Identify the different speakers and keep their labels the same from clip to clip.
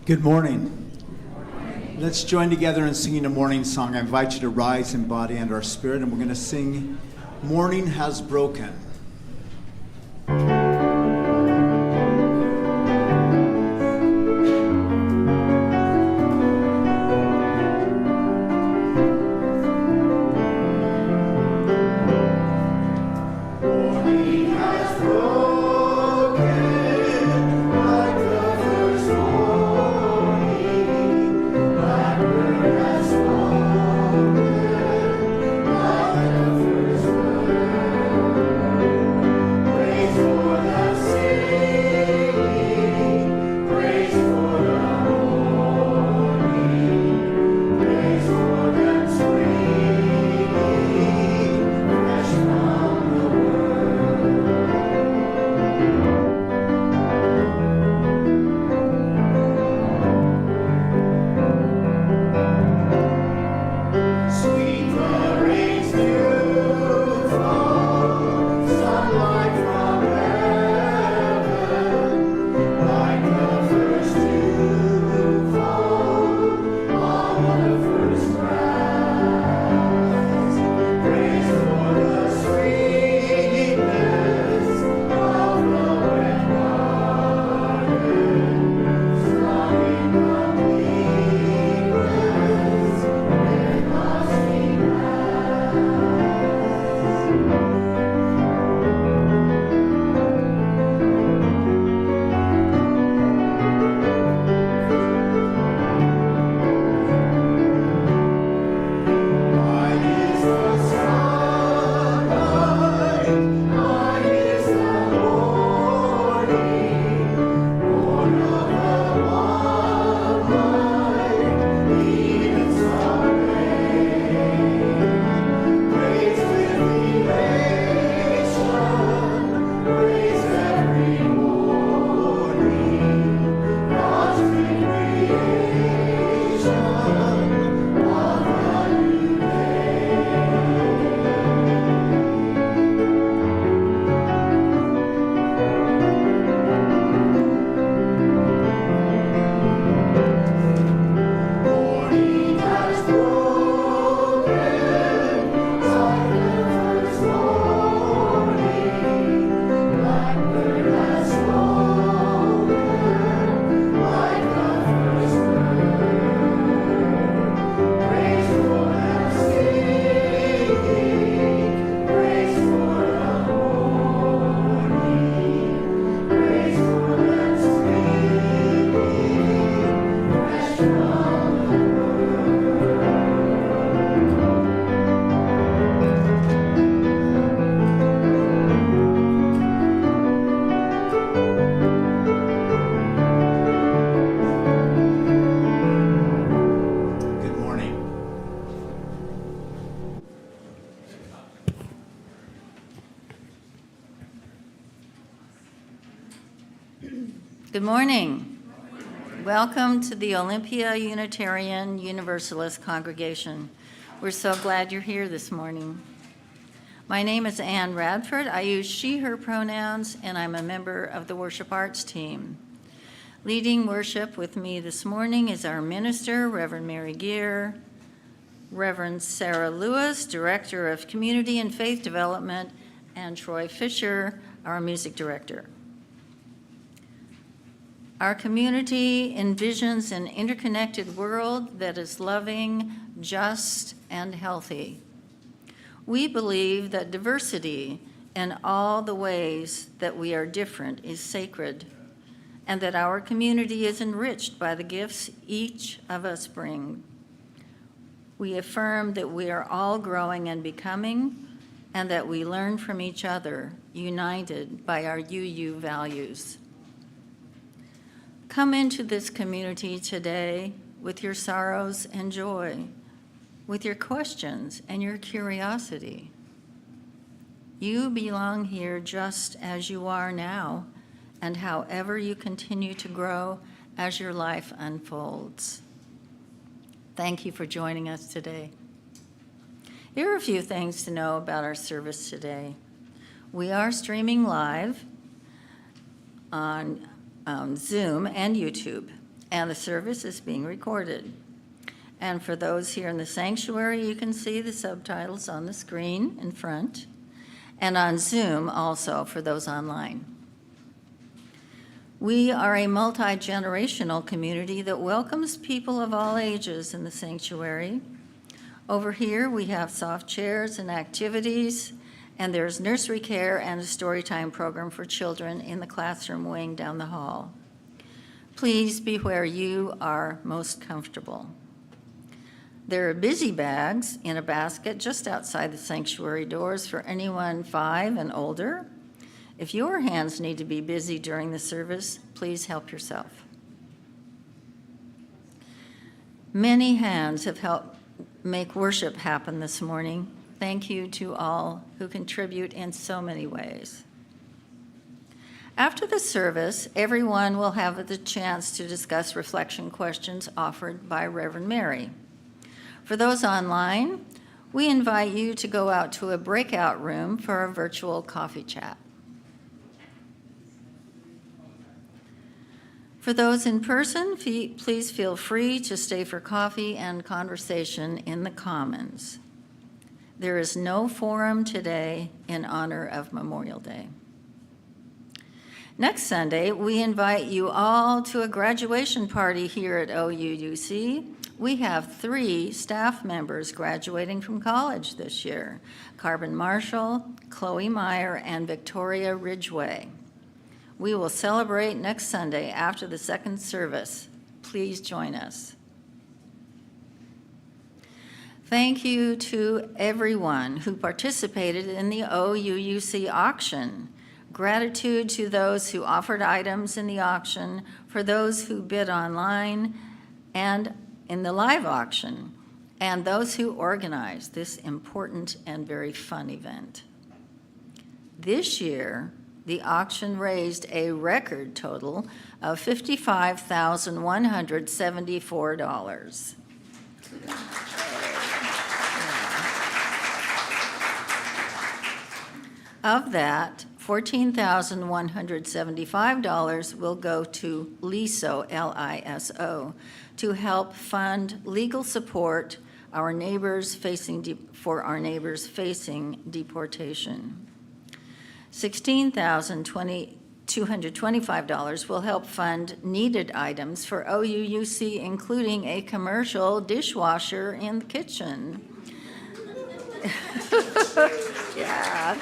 Speaker 1: Good morning. Let's join together in singing a morning song. I invite you to rise in body and our spirit, and we're going to sing Morning Has Broken.
Speaker 2: Morning Good morning. Welcome to the Olympia Unitarian Universalist Congregation. We're so glad you're here this morning. My name is Ann Radford. I use she, her pronouns, and I'm a member of the worship arts team. Leading worship with me this morning is our minister, Reverend Mary Gear, Reverend Sarah Lewis, Director of Community and Faith Development, and Troy Fisher, our music director. Our community envisions an interconnected world that is loving, just, and healthy. We believe that diversity in all the ways that we are different is sacred, and that our community is enriched by the gifts each of us bring. We affirm that we are all growing and becoming, and that we learn from each other, united by our UU values. Come into this community today with your sorrows and joy, with your questions and your curiosity. You belong here just as you are now, and however you continue to grow as your life unfolds. Thank you for joining us today. Here are a few things to know about our service today. We are streaming live on Zoom and YouTube, and the service is being recorded. And for those here in the sanctuary, you can see the subtitles on the screen in front, and on Zoom also for those online. We are a multi-generational community that welcomes people of all ages in the sanctuary. Over here, we have soft chairs and activities, and there's nursery care and a storytime program for children in the classroom wing down the hall. Please be where you are most comfortable. There are busy bags in a basket just outside the sanctuary doors for anyone 5 and older. If your hands need to be busy during the service, please help yourself. Many hands have helped make worship happen this morning. Thank you to all who contribute in so many ways. After the service, everyone will have the chance to discuss reflection questions offered by Reverend Mary. For those online, we invite you to go out to a breakout room for a virtual coffee chat. For those in person, please feel free to stay for coffee and conversation in the Commons. There is no forum today in honor of Memorial Day. Next Sunday, we invite you all to a graduation party here at OUUC. We have 3 staff members graduating from college this year: Carbon Marshall, Chloe Meyer, and Victoria Ridgway. We will celebrate next Sunday after the second service. Please join us. Thank you to everyone who participated in the OUUC auction. Gratitude to those who offered items in the auction, for those who bid online and in the live auction, and those who organized this important and very fun event. This year, the auction raised a record total of $55,174. Of that, $14,175 will go to LISO, L-I-S-O, to help fund legal support for our neighbors facing deportation. $16,225 will help fund needed items for OUUC, including a commercial dishwasher in the kitchen. Yeah.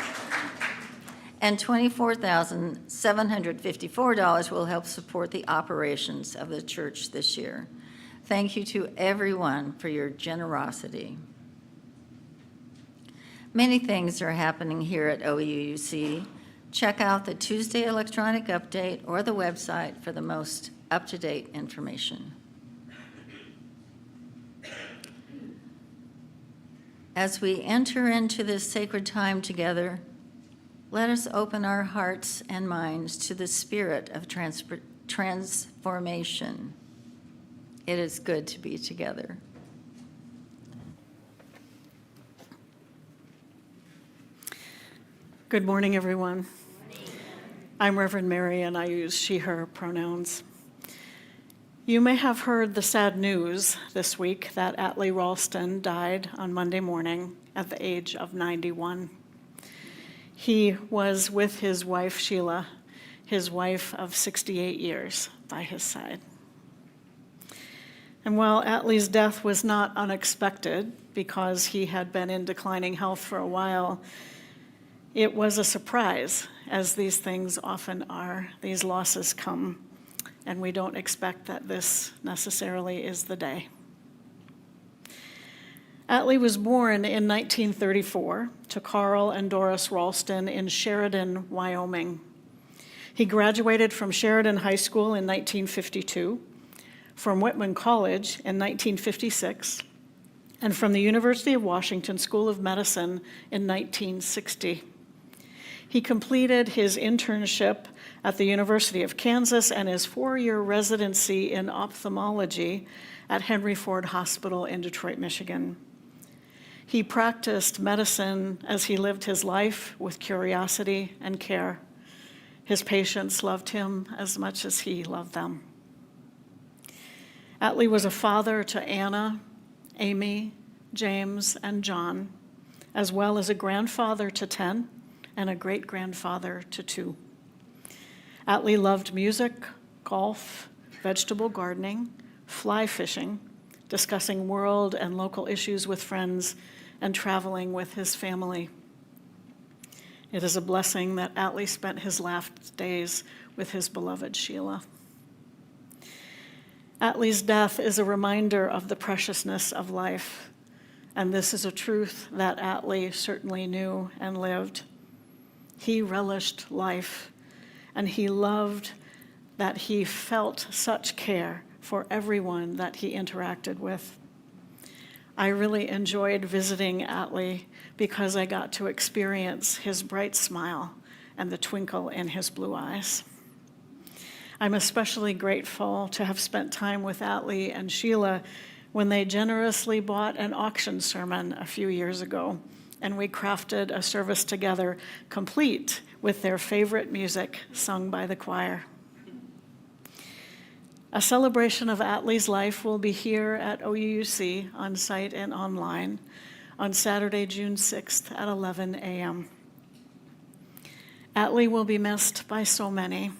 Speaker 2: And $24,754 will help support the operations of the church this year. Thank you to everyone for your generosity. Many things are happening here at OUUC. Check out the Tuesday electronic update or the website for the most up-to-date information. As we enter into this sacred time together, let us open our hearts and minds to the spirit of transformation. It is good to be together.
Speaker 3: Good morning, everyone. I'm Reverend Mary, and I use she, her pronouns. You may have heard the sad news this week that Atlee Ralston died on Monday morning at the age of 91. He was with his wife, Sheila, his wife of 68 years, by his side. And while Atlee's death was not unexpected because he had been in declining health for a while, it was a surprise, as these things often are. These losses come, and we don't expect that this necessarily is the day. Atlee was born in 1934 to Carl and Doris Ralston in Sheridan, Wyoming. He graduated from Sheridan High School in 1952, from Whitman College in 1956, and from the University of Washington School of Medicine in 1960. He completed his internship at the University of Kansas and his 4-year residency in ophthalmology at Henry Ford Hospital in Detroit, Michigan. He practiced medicine as he lived his life with curiosity and care. His patients loved him as much as he loved them. Atlee was a father to Anna, Amy, James, and John, as well as a grandfather to 10 and a great-grandfather to 2. Atlee loved music, golf, vegetable gardening, fly fishing, discussing world and local issues with friends, and traveling with his family. It is a blessing that Atlee spent his last days with his beloved Sheila. Atlee's death is a reminder of the preciousness of life, and this is a truth that Atlee certainly knew and lived. He relished life, and he loved that he felt such care for everyone that he interacted with. I really enjoyed visiting Atlee because I got to experience his bright smile and the twinkle in his blue eyes. I'm especially grateful to have spent time with Atlee and Sheila when they generously bought an auction sermon a few years ago, and we crafted a service together complete with their favorite music sung by the choir. A celebration of Atlee's life will be here at OUUC on site and online on Saturday, June 6th at 11 a.m. Atlee will be missed by so many.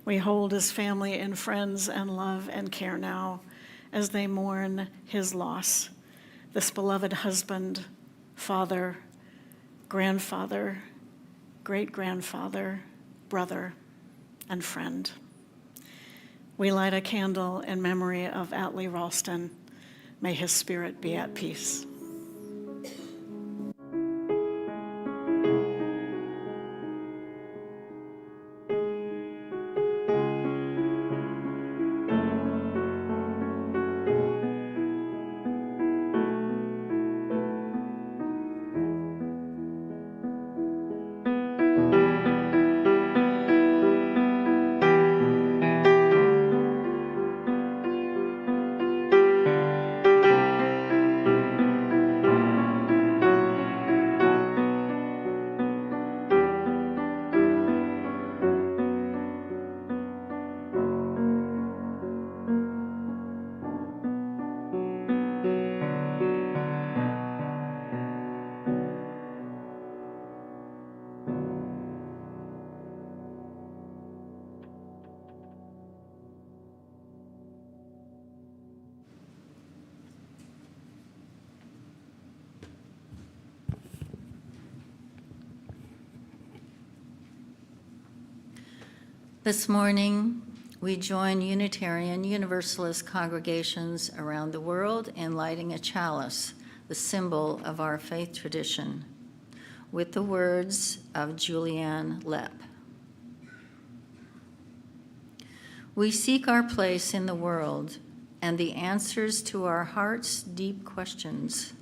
Speaker 3: We hold his family and friends and love and care now as they mourn his loss, this beloved husband, father, grandfather, great-grandfather, brother, and friend. We light a candle in memory of Atlee Ralston. May his spirit be at peace.
Speaker 2: This morning, we join Unitarian Universalist congregations around the world in lighting a chalice, the symbol of our faith tradition, with the words of Julianne Lepp. We seek our place in the world and the answers to our heart's deep questions.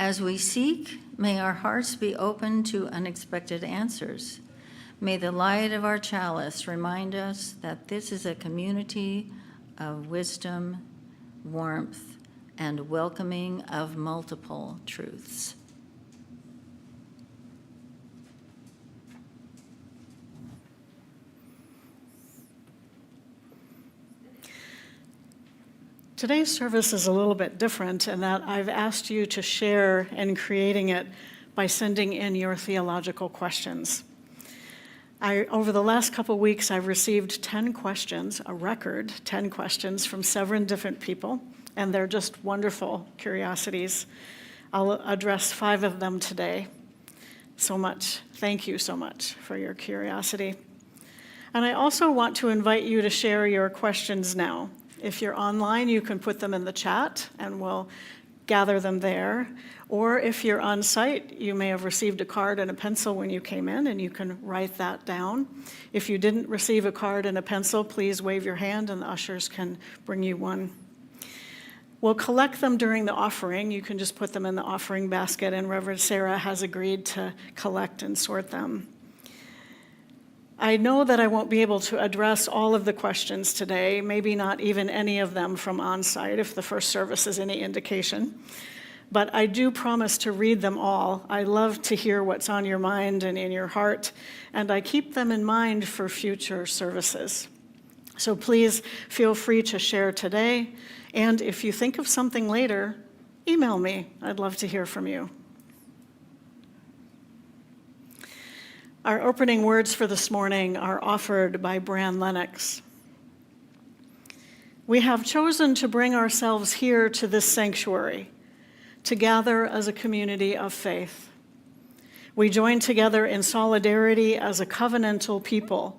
Speaker 2: As we seek, may our hearts be open to unexpected answers. May the light of our chalice remind us that this is a community of wisdom, warmth, and welcoming of multiple truths.
Speaker 3: Today's service is a little bit different in that I've asked you to share in creating it by sending in your theological questions. Over the last couple of weeks, I've received 10 questions, a record 10 questions from 7 different people, and they're just wonderful curiosities. I'll address 5 of them today. Thank you so much for your curiosity. And I also want to invite you to share your questions now. If you're online, you can put them in the chat and we'll gather them there. Or if you're on site, you may have received a card and a pencil when you came in, and you can write that down. If you didn't receive a card and a pencil, please wave your hand and the ushers can bring you one. We'll collect them during the offering. You can just put them in the offering basket, and Reverend Sarah has agreed to collect and sort them. I know that I won't be able to address all of the questions today, maybe not even any of them from on-site if the first service is any indication. But I do promise to read them all. I love to hear what's on your mind and in your heart, and I keep them in mind for future services. So please feel free to share today, and if you think of something later, email me. I'd love to hear from you. Our opening words for this morning are offered by Bran Lennox. We have chosen to bring ourselves here to this sanctuary, to gather as a community of faith. We join together in solidarity as a covenantal people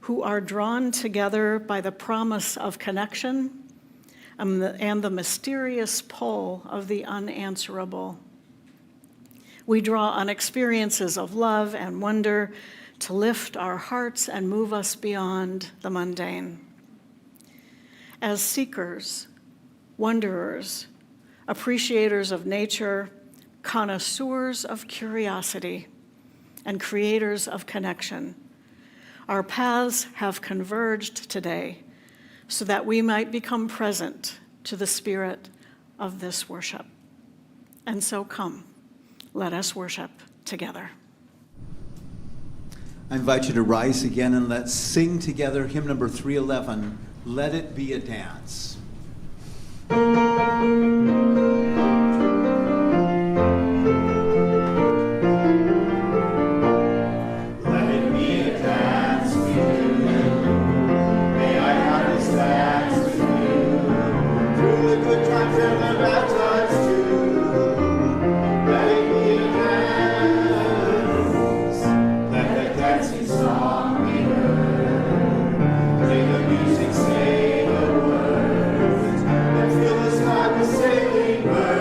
Speaker 3: who are drawn together by the promise of connection and the mysterious pull of the unanswerable. We draw on experiences of love and wonder to lift our hearts and move us beyond the mundane. As seekers, wanderers, appreciators of nature, connoisseurs of curiosity, and creators of connection, our paths have converged today so that we might become present to the spirit of this worship. And so come. Let us worship together.
Speaker 1: I invite you to rise again and let's sing together hymn number 311, Let It Be a Dance.
Speaker 4: Music say the words and fill us like a sailing bird.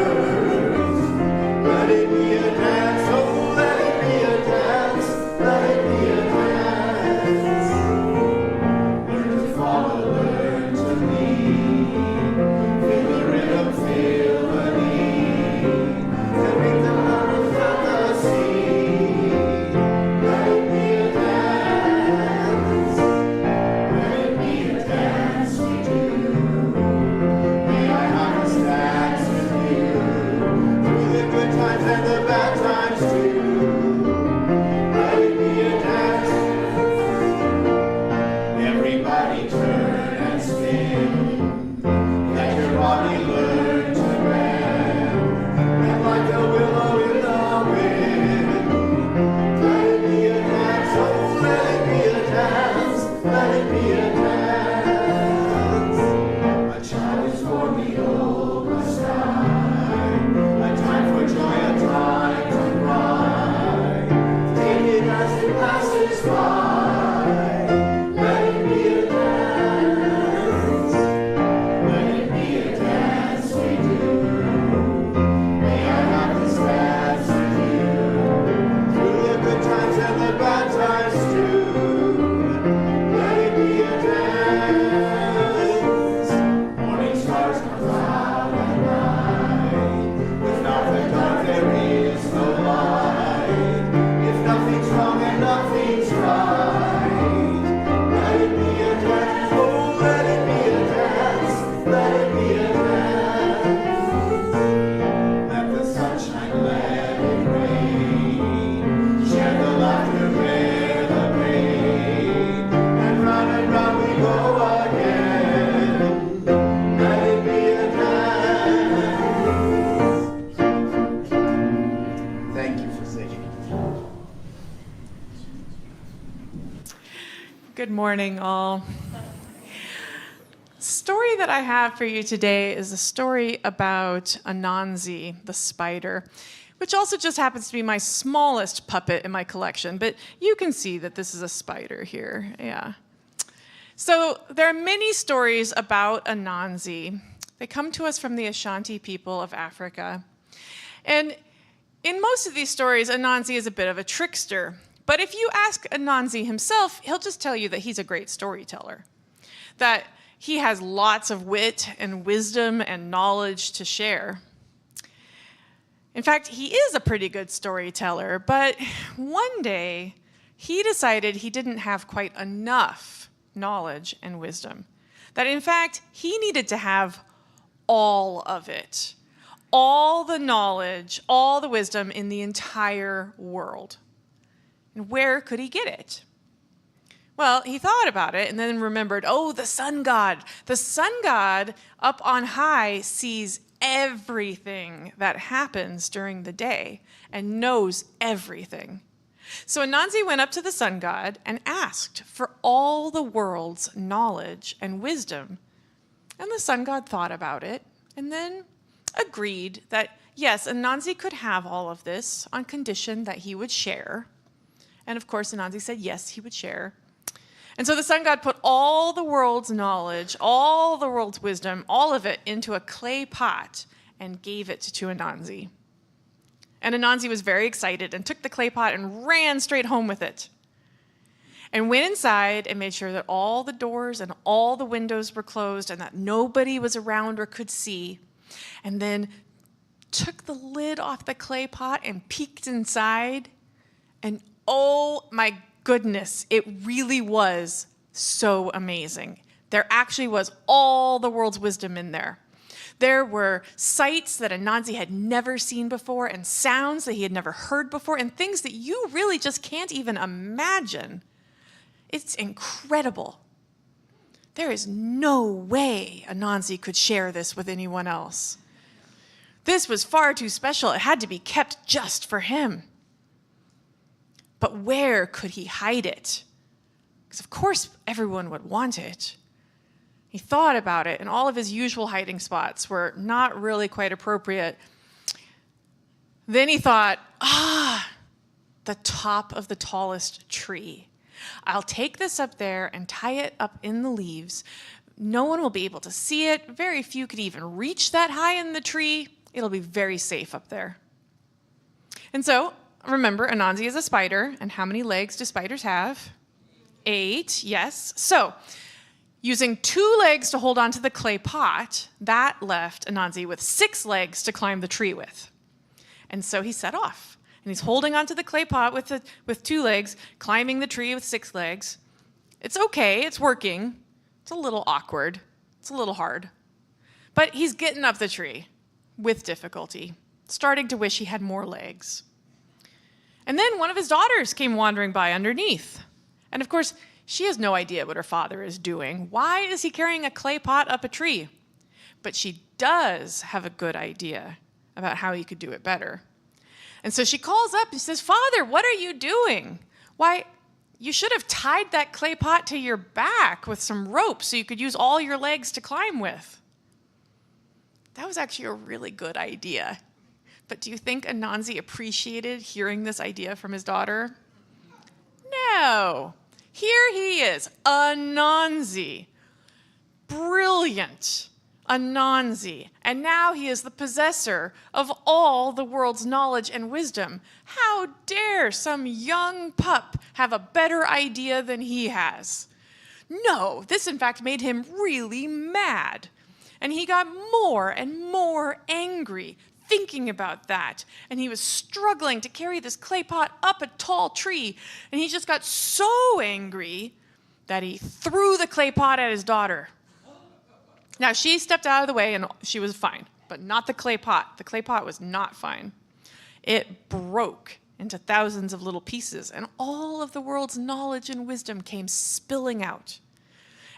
Speaker 4: morning, all. Story that I have for you today is a story about Anansi, the spider, which also just happens to be my smallest puppet in my collection, but you can see that this is a spider here, yeah. So there are many stories about Anansi. They come to us from the Ashanti people of Africa. And in most of these stories, Anansi is a bit of a trickster. But if you ask Anansi himself, he'll just tell you that he's a great storyteller, that he has lots of wit and wisdom and knowledge to share. In fact, he is a pretty good storyteller, but one day he decided he didn't have quite enough knowledge and wisdom, that in fact he needed to have all of it, all the knowledge, all the wisdom in the entire world. And where could he get it? Well, he thought about it and then remembered, oh, the sun god. The sun god up on high sees everything that happens during the day and knows everything. So Anansi went up to the sun god and asked for all the world's knowledge and wisdom. And the sun god thought about it and then agreed that, yes, Anansi could have all of this on condition that he would share. And of course, Anansi said yes, he would share. And so the sun god put all the world's knowledge, all the world's wisdom, all of it into a clay pot and gave it to Anansi. And Anansi was very excited and took the clay pot and ran straight home with it. And went inside and made sure that all the doors and all the windows were closed and that nobody was around or could see. And then took the lid off the clay pot and peeked inside. And oh my goodness, it really was so amazing. There actually was all the world's wisdom in there. There were sights that Anansi had never seen before and sounds that he had never heard before and things that you really just can't even imagine. It's incredible. There is no way Anansi could share this with anyone else. This was far too special. It had to be kept just for him. But where could he hide it? Because of course everyone would want it. He thought about it, and all of his usual hiding spots were not really quite appropriate. Then he thought, the top of the tallest tree. I'll take this up there and tie it up in the leaves. No one will be able to see it. Very few could even reach that high in the tree. It'll be very safe up there. And so, remember, Anansi is a spider, and how many legs do spiders have? 8, yes. So, using 2 legs to hold onto the clay pot, that left Anansi with 6 legs to climb the tree with. And so he set off, and he's holding onto the clay pot with 2 legs, climbing the tree with 6 legs. It's okay, it's working. It's a little awkward, it's a little hard. But he's getting up the tree with difficulty, starting to wish he had more legs. And then one of his daughters came wandering by underneath. And of course, she has no idea what her father is doing. Why is he carrying a clay pot up a tree? But she does have a good idea about how he could do it better. And so she calls up and says, "Father, what are you doing? Why, you should have tied that clay pot to your back with some rope so you could use all your legs to climb with." That was actually a really good idea. But do you think Anansi appreciated hearing this idea from his daughter? No. Here he is, Anansi. Brilliant Anansi. And now he is the possessor of all the world's knowledge and wisdom. How dare some young pup have a better idea than he has? No, this in fact made him really mad. And he got more and more angry thinking about that. And he was struggling to carry this clay pot up a tall tree. And he just got so angry that he threw the clay pot at his daughter. Now, she stepped out of the way and she was fine, but not the clay pot. The clay pot was not fine. It broke into thousands of little pieces, and all of the world's knowledge and wisdom came spilling out.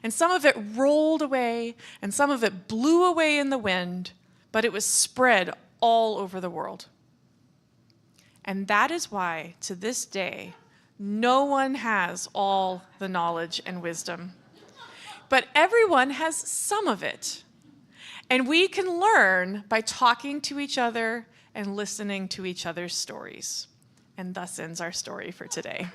Speaker 4: And some of it rolled away, and some of it blew away in the wind, but it was spread all over the world. And that is why, to this day, No one has all the knowledge and wisdom, but everyone has some of it. And we can learn by talking to each other and listening to each other's stories. And thus ends our story for today.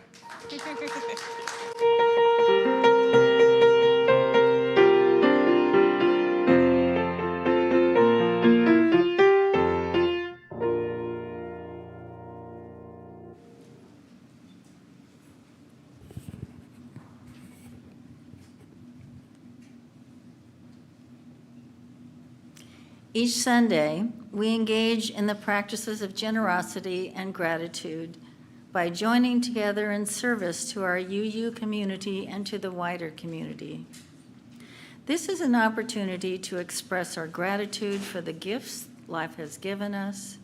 Speaker 2: Each Sunday, we engage in the practices of generosity and gratitude by joining together in service to our UU community and to the wider community. This is an opportunity to express our gratitude for the gifts life has given us,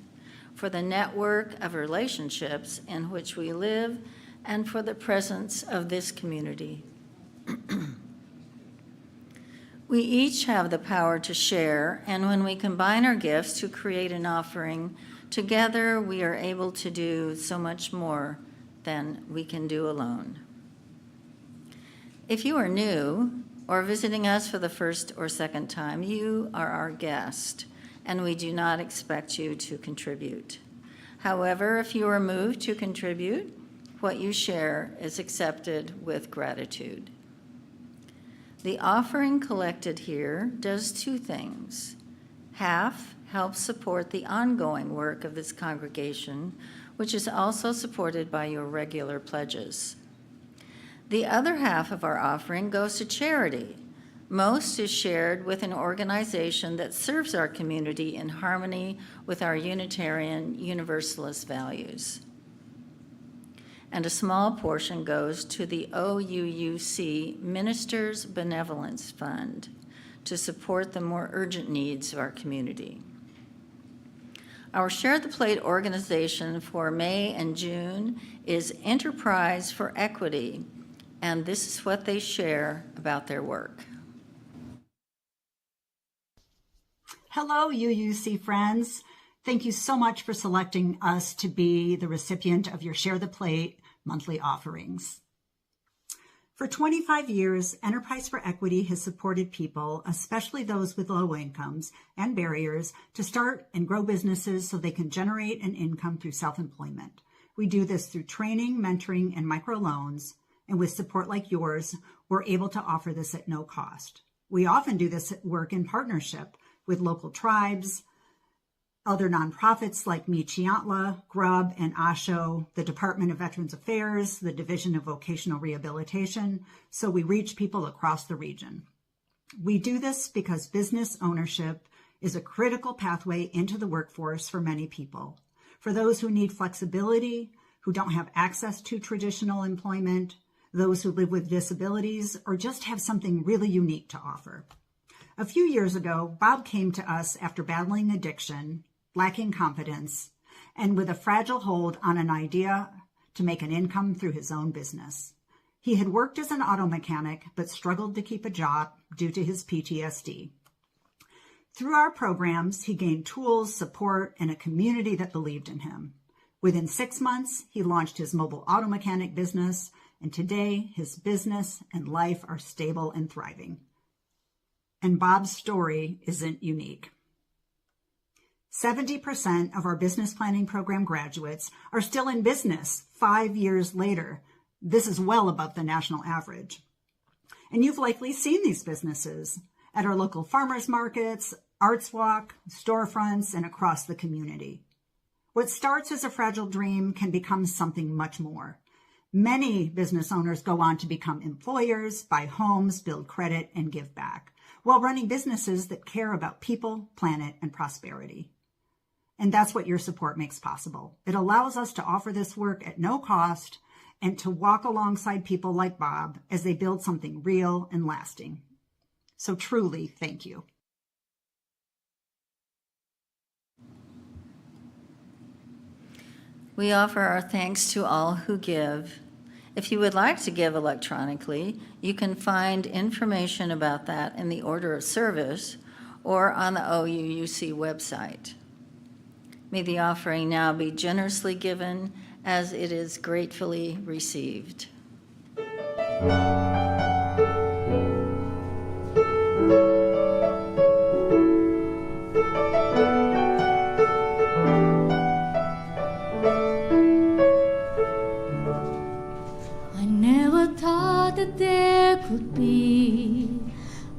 Speaker 2: for the network of relationships in which we live, and for the presence of this community. We each have the power to share, and when we combine our gifts to create an offering, together we are able to do so much more than we can do alone. If you are new or visiting us for the first or second time, you are our guest, and we do not expect you to contribute. However, if you are moved to contribute, what you share is accepted with gratitude. The offering collected here does two things. Half helps support the ongoing work of this congregation, which is also supported by your regular pledges. The other half of our offering goes to charity. Most is shared with an organization that serves our community in harmony with our Unitarian Universalist values. And a small portion goes to the OUUC Ministers Benevolence Fund to support the more urgent needs of our community. Our Share the Plate organization for May and June is Enterprise for Equity, and this is what they share about their work.
Speaker 5: Hello, UUC friends. Thank you so much for selecting us to be the recipient of your Share the Plate monthly offerings. For 25 years, Enterprise for Equity has supported people, especially those with low incomes and barriers, to start and grow businesses so they can generate an income through self-employment. We do this through training, mentoring, and microloans, and with support like yours, we're able to offer this at no cost. We often do this work in partnership with local tribes, other nonprofits like Michiantla, Grub, and ASHO, the Department of Veterans Affairs, the Division of Vocational Rehabilitation, so we reach people across the region. We do this because business ownership is a critical pathway into the workforce for many people. For those who need flexibility, who don't have access to traditional employment, those who live with disabilities, or just have something really unique to offer. A few years ago, Bob came to us after battling addiction, lacking confidence, and with a fragile hold on an idea to make an income through his own business. He had worked as an auto mechanic, but struggled to keep a job due to his PTSD. Through our programs, he gained tools, support, and a community that believed in him. Within 6 months, he launched his mobile auto mechanic business, and today his business and life are stable and thriving. And Bob's story isn't unique. 70% of our business planning program graduates are still in business 5 years later. This is well above the national average. And you've likely seen these businesses at our local farmers markets, arts walk, storefronts, and across the community. What starts as a fragile dream can become something much more. Many business owners go on to become employers, buy homes, build credit, and give back, while running businesses that care about people, planet, and prosperity. And that's what your support makes possible. It allows us to offer this work at no cost and to walk alongside people like Bob as they build something real and lasting. So truly, thank you.
Speaker 2: We offer our thanks to all who give. If you would like to give electronically, you can find information about that in the order of service or on the OUUC website. May the offering now be generously given as it is gratefully received.
Speaker 6: I never thought that there could be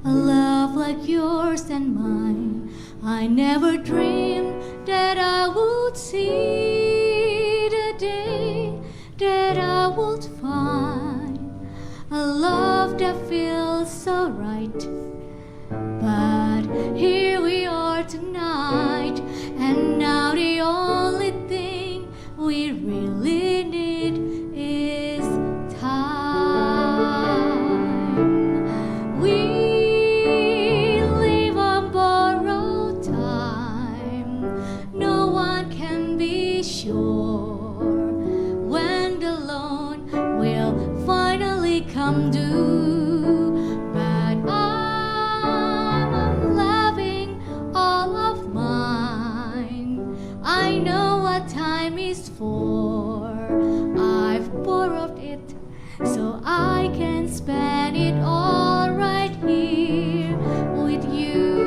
Speaker 6: a love like yours and mine. I never dreamed that I would see the day that I would find a love that feels so right. But here we are tonight, and now the only thing we really need is time. We live on borrowed time. No one can be sure when the loan will finally come due. But I'm loving all of mine. I know what time is for. I've borrowed it so I can spend it all right here with you.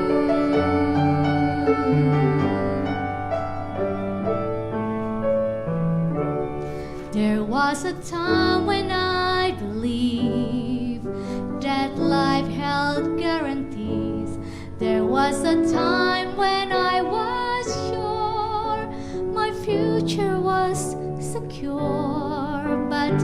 Speaker 6: There was a time when I believed that life held guarantees. There was a time when I was sure my future was secure. But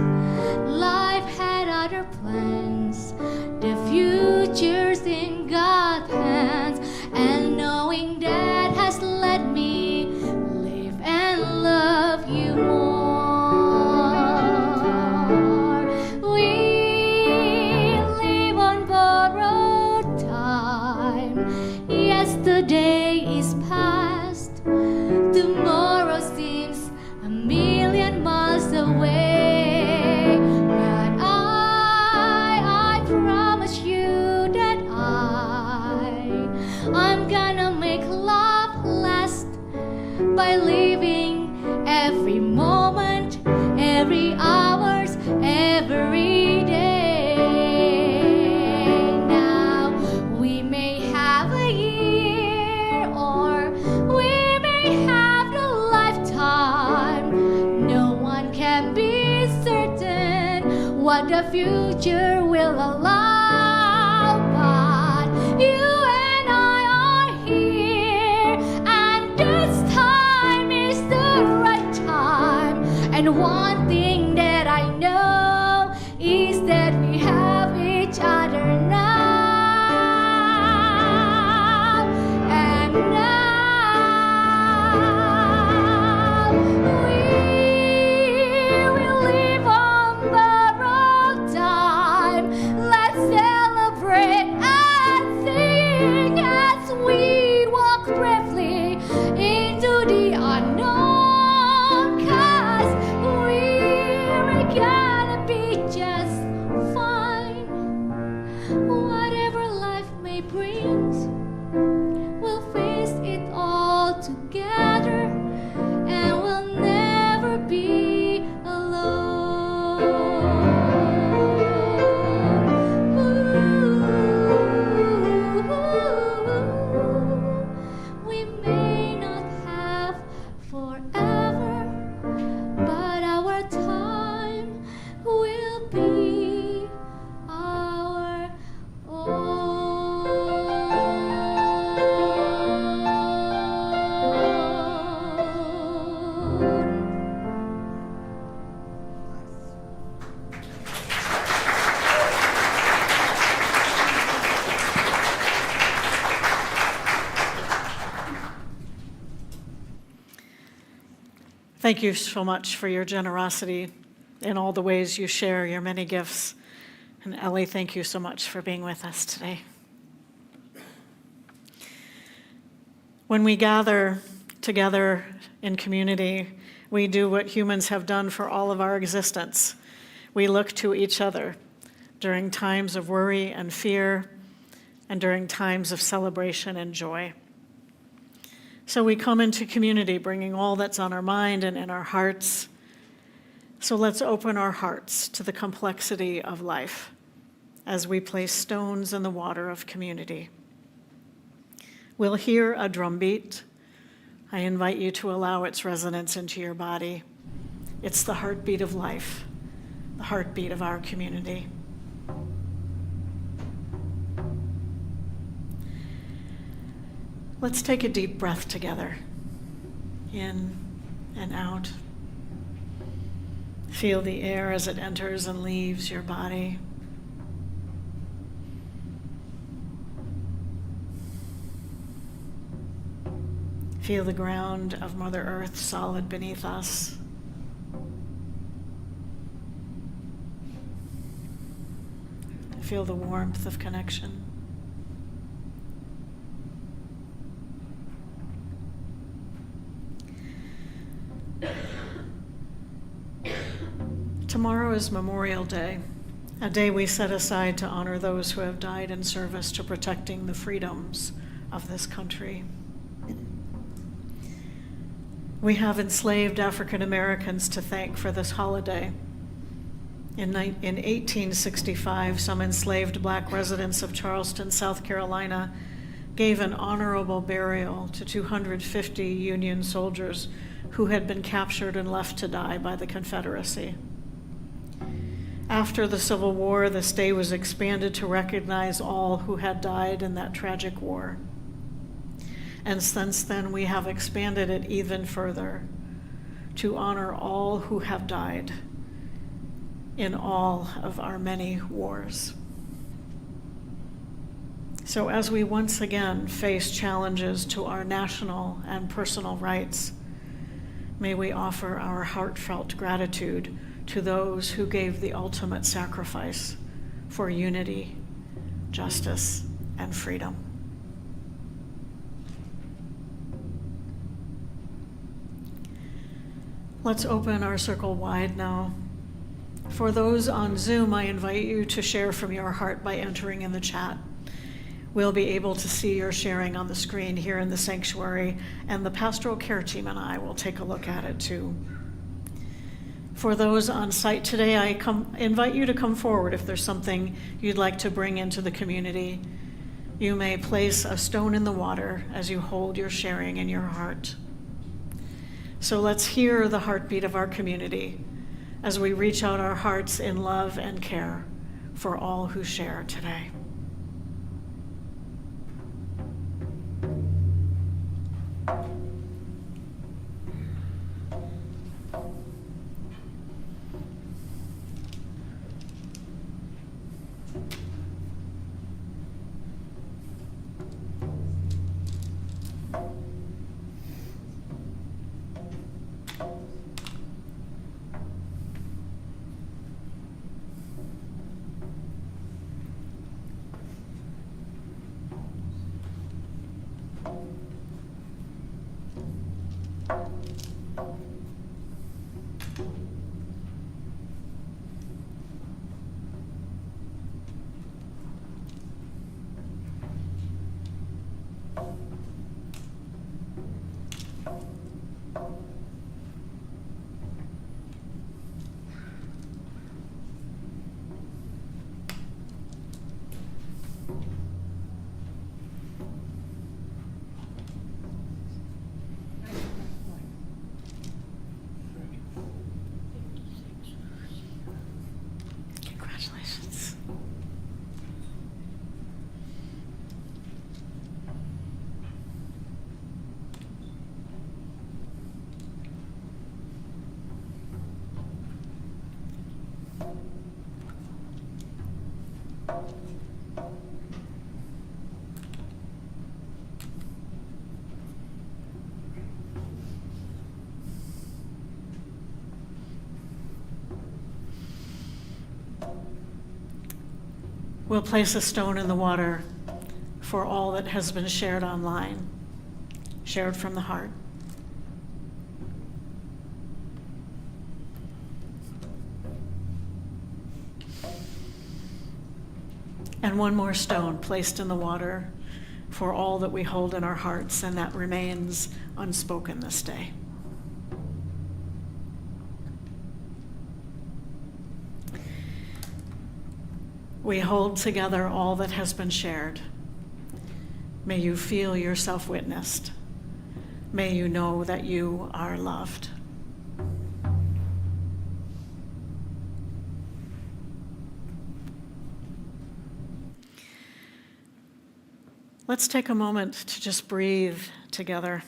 Speaker 6: life had other plans. The future's in God's hands, and knowing that has led me live and love you more. We live on borrowed time. Yesterday is past. Tomorrow seems a million miles away. But I promise you that I'm gonna make love last by living every moment, every hours, every day. Now we may have a year, or we may have a lifetime. No one can be certain what the future will allow. But you and I are here, and this time is the right time. And one thing that I know is that we have each other now. And now we will live on borrowed time. Let's celebrate and sing as we walk bravely into the unknown. 'Cause we're gonna be just fine. Whatever life may bring, we'll face it all together, and we'll never be alone. We may not have forever, but our time will be our own.
Speaker 3: Thank you so much for your generosity in all the ways you share your many gifts. And Ellie, thank you so much for being with us today. When we gather together in community, we do what humans have done for all of our existence. We look to each other during times of worry and fear, and during times of celebration and joy. So we come into community bringing all that's on our mind and in our hearts, So let's open our hearts to the complexity of life as we place stones in the water of community. We'll hear a drumbeat. I invite you to allow its resonance into your body. It's the heartbeat of life, the heartbeat of our community. Let's take a deep breath together, in and out. Feel the air as it enters and leaves your body. Feel the ground of Mother Earth solid beneath us. Feel the warmth of connection. Tomorrow is Memorial Day, a day we set aside to honor those who have died in service to protecting the freedoms of this country. We have enslaved African Americans to thank for this holiday. In 1865, some enslaved black residents of Charleston, South Carolina, gave an honorable burial to 250 Union soldiers who had been captured and left to die by the Confederacy. After the Civil War, this day was expanded to recognize all who had died in that tragic war. And since then, we have expanded it even further to honor all who have died in all of our many wars. So as we once again face challenges to our national and personal rights, may we offer our heartfelt gratitude to those who gave the ultimate sacrifice for unity, justice, and freedom. Let's open our circle wide now. For those on Zoom, I invite you to share from your heart by entering in the chat. We'll be able to see your sharing on the screen here in the sanctuary, and the pastoral care team and I will take a look at it too. For those on site today, I invite you to come forward if there's something you'd like to bring into the community. You may place a stone in the water as you hold your sharing in your heart. So let's hear the heartbeat of our community as we reach out our hearts in love and care for all who share today. Congratulations. We'll place a stone in the water for all that has been shared online, shared from the heart. And one more stone placed in the water for all that we hold in our hearts and that remains unspoken this day. we hold together all that has been shared. May you feel yourself witnessed. May you know that you are loved. Let's take a moment to just breathe together.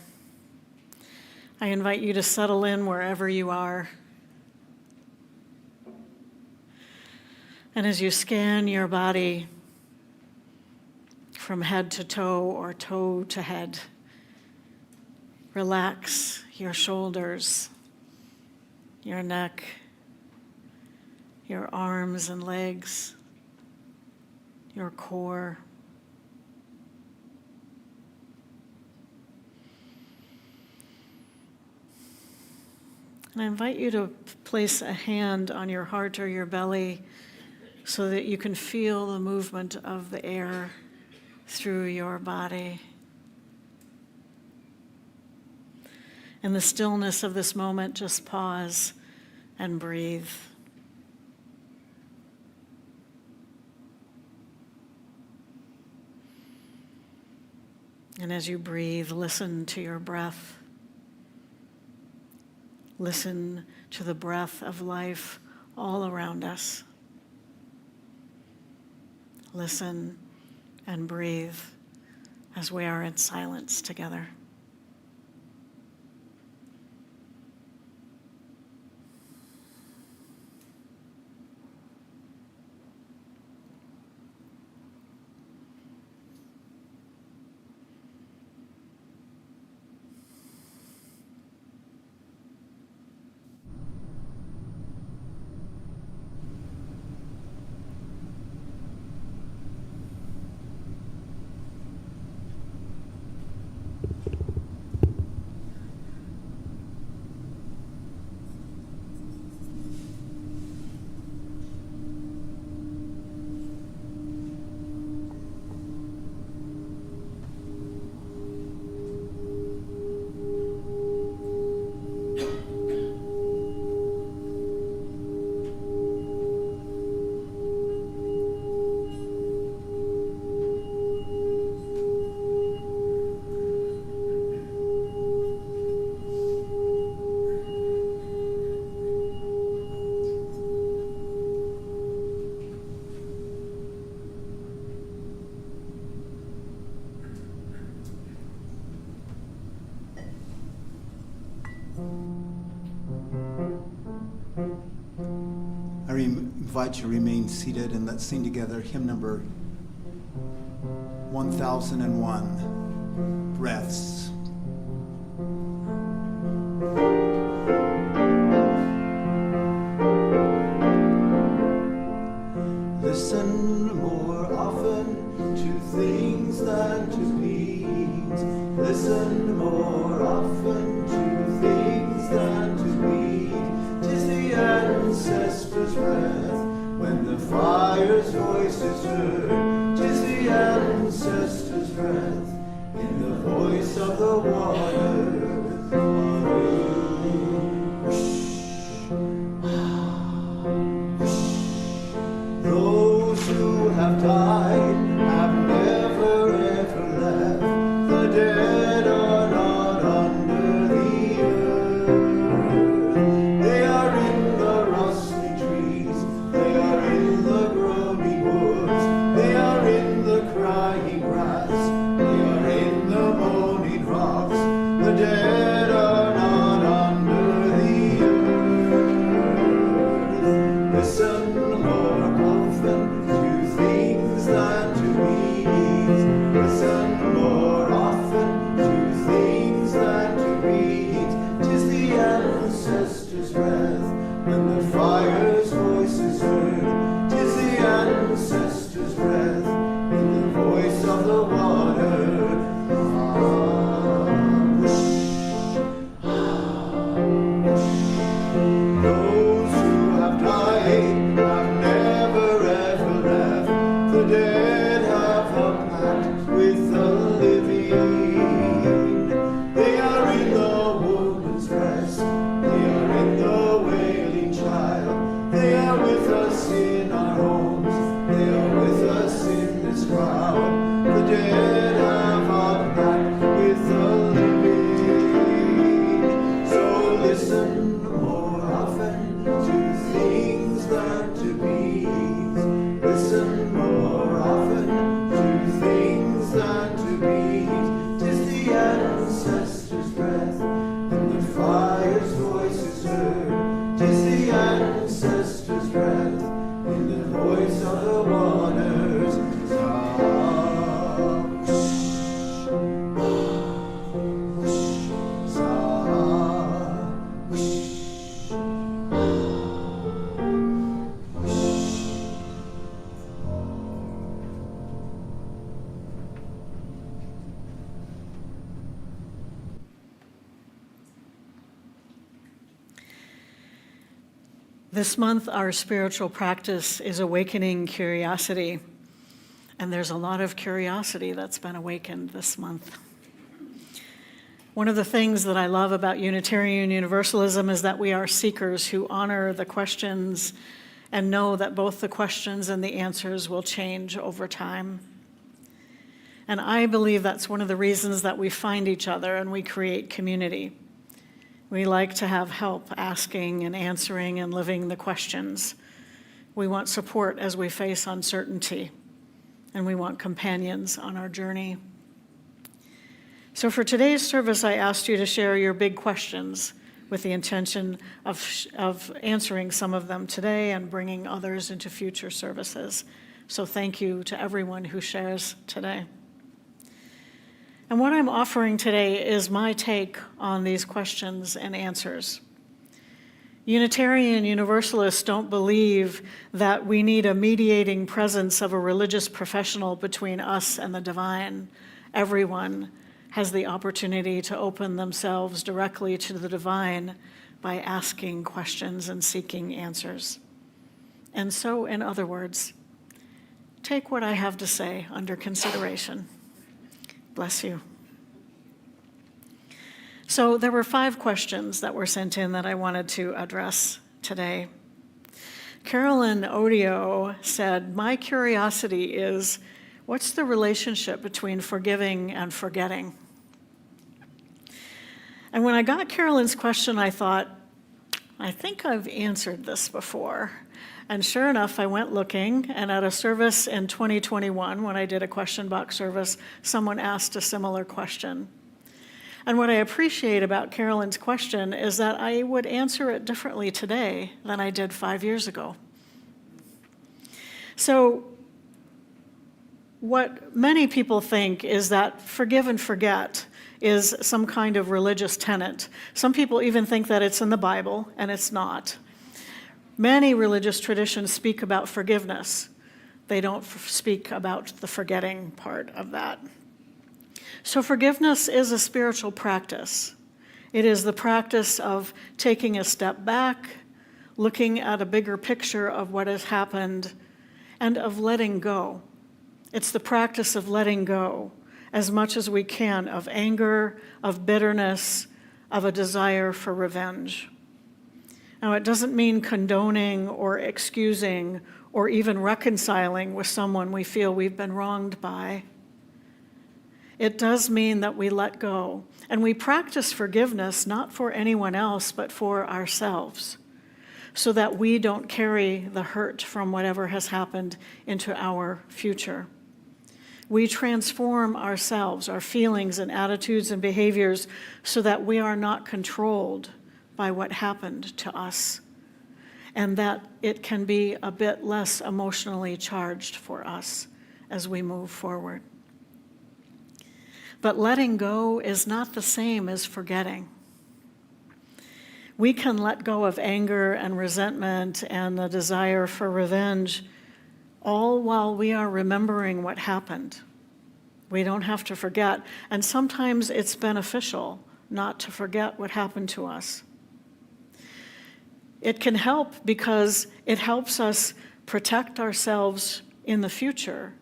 Speaker 3: I invite you to settle in wherever you are. And as you scan your body from head to toe or toe to head, relax your shoulders, your neck, your arms and legs, your core. And I invite you to place a hand on your heart or your belly so that you can feel the movement of the air through your body. In the stillness of this moment, just pause and breathe. And as you breathe, listen to your breath. Listen to the breath of life all around us. Listen and breathe as we are in silence together.
Speaker 1: I invite you to remain seated and let's sing together hymn number 1001, Breaths. Listen more often to things than to beats. Listen more often to things than to beat. 'Tis the ancestors' breath when the fire's voice is heard. 'Tis the ancestors' breath in the voice of the waters. Those who have died have never ever left. The dead are not under the earth. They are in the rustling trees. They are in the groaning woods. They are in the crying grass. They are in the moaning rocks. The dead are not under the earth. Listen more often to things than to weeds. Listen more often
Speaker 3: This month, our spiritual practice is awakening curiosity, and there's a lot of curiosity that's been awakened this month. One of the things that I love about Unitarian Universalism is that we are seekers who honor the questions and know that both the questions and the answers will change over time. And I believe that's one of the reasons that we find each other and we create community. We like to have help asking and answering and living the questions. We want support as we face uncertainty, and we want companions on our journey. So for today's service, I asked you to share your big questions with the intention of answering some of them today and bringing others into future services. So thank you to everyone who shares today. And what I'm offering today is my take on these questions and answers. Unitarian Universalists don't believe that we need a mediating presence of a religious professional between us and the divine. Everyone has the opportunity to open themselves directly to the divine by asking questions and seeking answers. And so, in other words, take what I have to say under consideration. Bless you. So there were 5 questions that were sent in that I wanted to address today. Carolyn Odio said, "My curiosity is, what's the relationship between forgiving and forgetting?" And when I got Carolyn's question, I thought, I think I've answered this before. And sure enough, I went looking, and at a service in 2021, when I did a question box service, someone asked a similar question. And what I appreciate about Carolyn's question is that I would answer it differently today than I did 5 years ago. So what many people think is that forgive and forget is some kind of religious tenet. Some people even think that it's in the Bible, and it's not. Many religious traditions speak about forgiveness. They don't speak about the forgetting part of that. So forgiveness is a spiritual practice. It is the practice of taking a step back, looking at a bigger picture of what has happened, and of letting go. It's the practice of letting go as much as we can of anger, of bitterness, of a desire for revenge. Now, it doesn't mean condoning or excusing or even reconciling with someone we feel we've been wronged by. It does mean that we let go, and we practice forgiveness not for anyone else, but for ourselves, so that we don't carry the hurt from whatever has happened into our future. We transform ourselves, our feelings and attitudes and behaviors, so that we are not controlled by what happened to us, and that it can be a bit less emotionally charged for us as we move forward. But letting go is not the same as forgetting. We can let go of anger and resentment and the desire for revenge, all while we are remembering what happened. We don't have to forget, and sometimes it's beneficial not to forget what happened to us. It can help because it helps us protect ourselves in the future,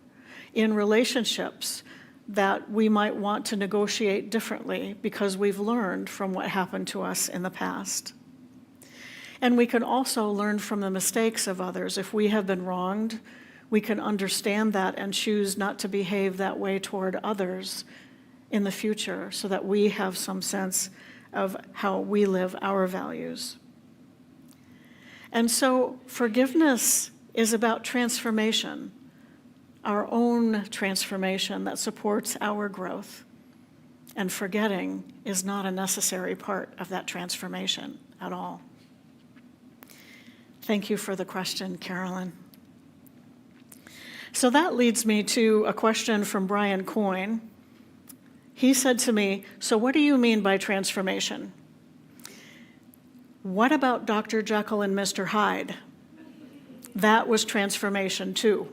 Speaker 3: in relationships that we might want to negotiate differently because we've learned from what happened to us in the past. And we can also learn from the mistakes of others. If we have been wronged, we can understand that and choose not to behave that way toward others in the future so that we have some sense of how we live our values. And so forgiveness is about transformation, our own transformation that supports our growth. And forgetting is not a necessary part of that transformation at all. Thank you for the question, Carolyn. So that leads me to a question from Brian Coyne. He said to me, "So what do you mean by transformation? What about Dr. Jekyll and Mr. Hyde? That was transformation too."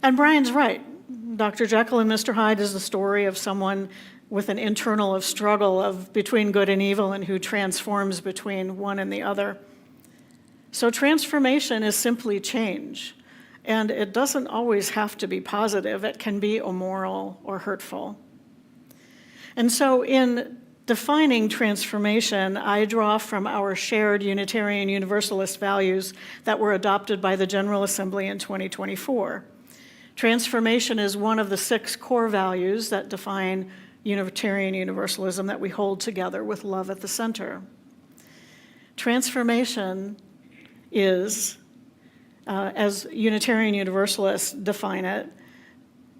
Speaker 3: And Brian's right. Dr. Jekyll and Mr. Hyde is the story of someone with an internal of struggle of between good and evil and who transforms between one and the other. So transformation is simply change, and it doesn't always have to be positive. It can be immoral or hurtful. And so in defining transformation, I draw from our shared Unitarian Universalist values that were adopted by the General Assembly in 2024. Transformation is one of the 6 core values that define Unitarian Universalism that we hold together with love at the center. Transformation is, as Unitarian Universalists define it,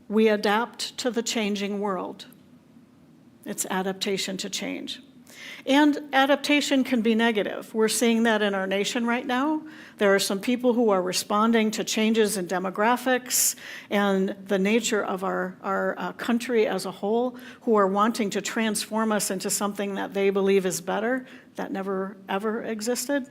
Speaker 3: we adapt to the changing world. It's adaptation to change. And adaptation can be negative. We're seeing that in our nation right now. There are some people who are responding to changes in demographics and the nature of our country as a whole, who are wanting to transform us into something that they believe is better, that never, ever existed.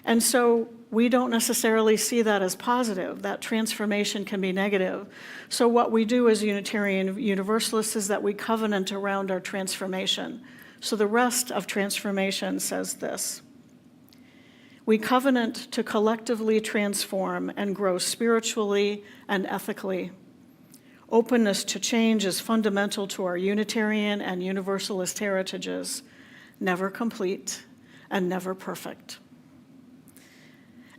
Speaker 3: And so we don't necessarily see that as positive. That transformation can be negative. So what we do as Unitarian Universalists is that we covenant around our transformation. So the rest of transformation says this: we covenant to collectively transform and grow spiritually and ethically. Openness to change is fundamental to our Unitarian and Universalist heritages, never complete and never perfect.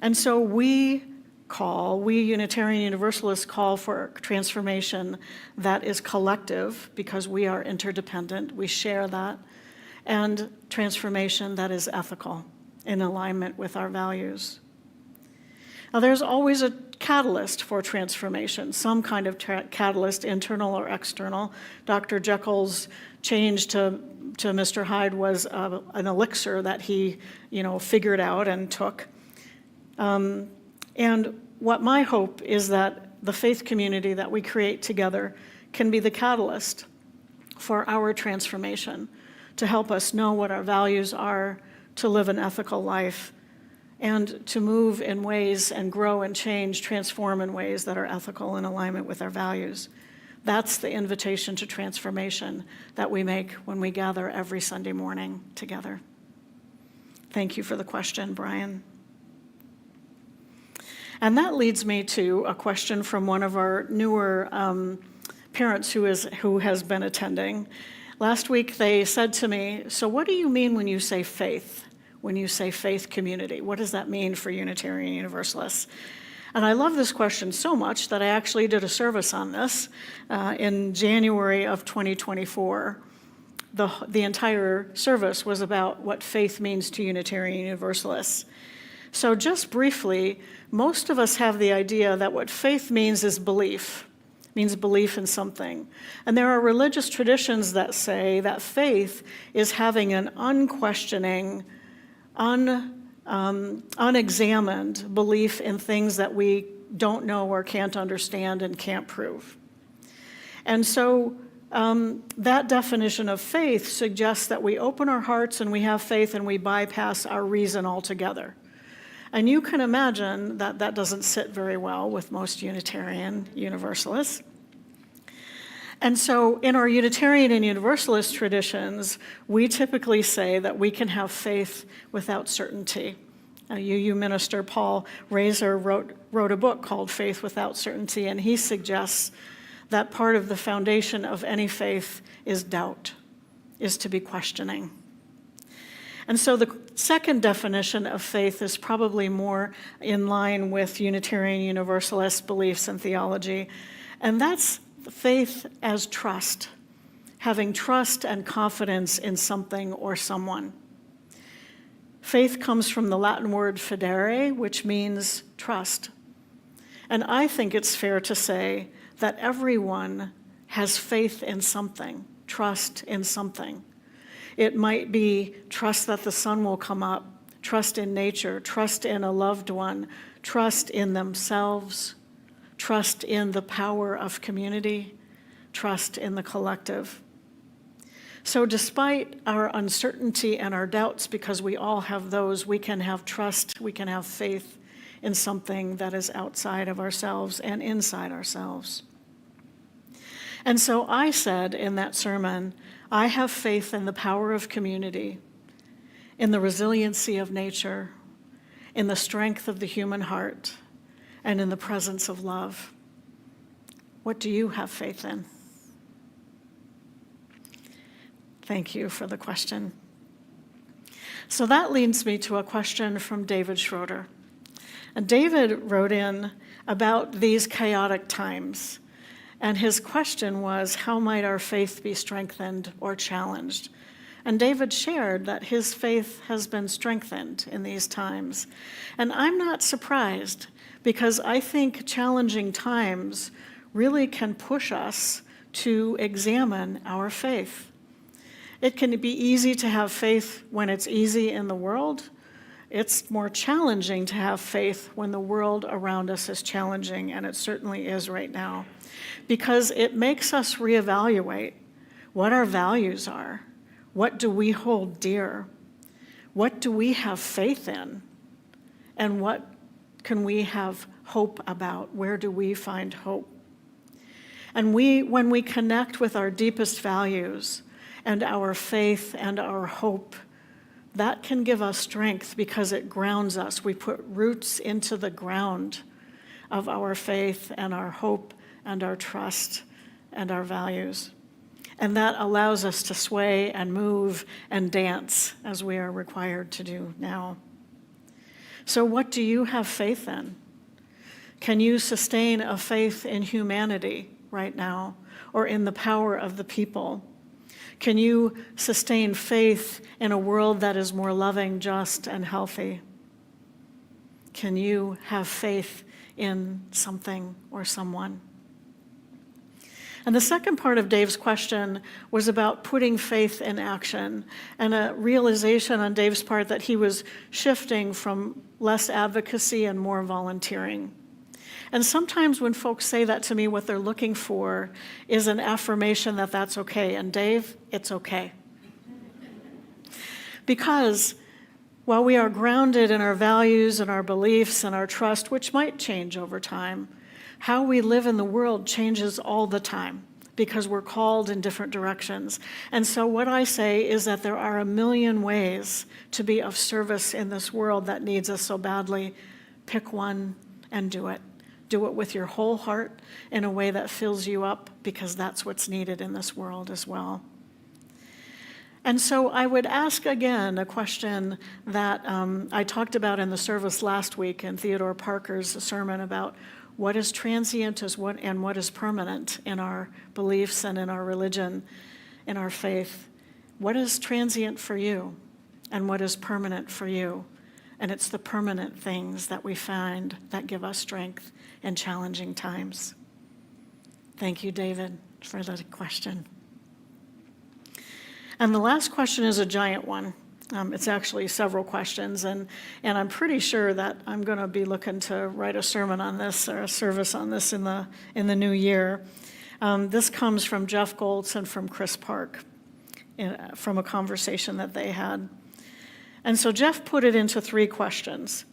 Speaker 3: And so we Unitarian Universalists call for transformation that is collective because we are interdependent, we share that, and transformation that is ethical in alignment with our values. Now there's always a catalyst for transformation, some kind of catalyst, internal or external. Dr. Jekyll's change to Mr. Hyde was an elixir that he, figured out and took. And what my hope is that the faith community that we create together can be the catalyst for our transformation, to help us know what our values are, to live an ethical life, and to move in ways and grow and change, transform in ways that are ethical in alignment with our values. That's the invitation to transformation that we make when we gather every Sunday morning together. Thank you for the question, Brian. And that leads me to a question from one of our newer parents who has been attending. Last week they said to me, so what do you mean when you say faith? When you say faith community, what does that mean for Unitarian Universalists? And I love this question so much that I actually did a service on this in January of 2024. The entire service was about what faith means to Unitarian Universalists. So just briefly, most of us have the idea that what faith means is belief, means belief in something. And there are religious traditions that say that faith is having an unquestioning, unexamined belief in things that we don't know or can't understand and can't prove. And so that definition of faith suggests that we open our hearts and we have faith and we bypass our reason altogether. And you can imagine that that doesn't sit very well with most Unitarian Universalists. And so in our Unitarian and Universalist traditions, we typically say that we can have faith without certainty. UU minister Paul Razor wrote a book called Faith Without Certainty, and he suggests that part of the foundation of any faith is doubt, is to be questioning. And so the second definition of faith is probably more in line with Unitarian Universalist beliefs and theology, and that's faith as trust, having trust and confidence in something or someone. Faith comes from the Latin word fidere, which means trust. And I think it's fair to say that everyone has faith in something, trust in something. It might be trust that the sun will come up, trust in nature, trust in a loved one, trust in themselves, trust in the power of community, trust in the collective. So despite our uncertainty and our doubts, because we all have those, we can have trust, we can have faith in something that is outside of ourselves and inside ourselves. And so I said in that sermon, I have faith in the power of community, in the resiliency of nature, in the strength of the human heart, and in the presence of love. What do you have faith in? Thank you for the question. So that leads me to a question from David Schroeder. And David wrote in about these chaotic times. And his question was, how might our faith be strengthened or challenged? And David shared that his faith has been strengthened in these times. And I'm not surprised, because I think challenging times really can push us to examine our faith. It can be easy to have faith when it's easy in the world. It's more challenging to have faith when the world around us is challenging, and it certainly is right now, because it makes us reevaluate what our values are. What do we hold dear? What do we have faith in? And what can we have hope about? Where do we find hope? And when we connect with our deepest values and our faith and our hope, that can give us strength because it grounds us. We put roots into the ground of our faith and our hope and our trust and our values. And that allows us to sway and move and dance as we are required to do now. So what do you have faith in? Can you sustain a faith in humanity right now, or in the power of the people? Can you sustain faith in a world that is more loving, just, and healthy? Can you have faith in something or someone? And the second part of Dave's question was about putting faith in action, and a realization on Dave's part that he was shifting from less advocacy and more volunteering. And sometimes when folks say that to me, what they're looking for is an affirmation that that's okay. And Dave, it's okay. Because while we are grounded in our values and our beliefs and our trust, which might change over time, how we live in the world changes all the time because we're called in different directions. And so what I say is that there are a million ways to be of service in this world that needs us so badly. Pick one and do it. Do it with your whole heart in a way that fills you up, because that's what's needed in this world as well. And so I would ask again a question that I talked about in the service last week in Theodore Parker's sermon about what is transient and what is permanent in our beliefs and in our religion, in our faith. What is transient for you and what is permanent for you? And it's the permanent things that we find that give us strength in challenging times. Thank you, David, for the question. And the last question is a giant one. It's actually several questions, and I'm pretty sure that I'm going to be looking to write a sermon on this or a service on this in the new year. This comes from Jeff Goltz and from Chris Park, from a conversation that they had. And so Jeff put it into 3 questions.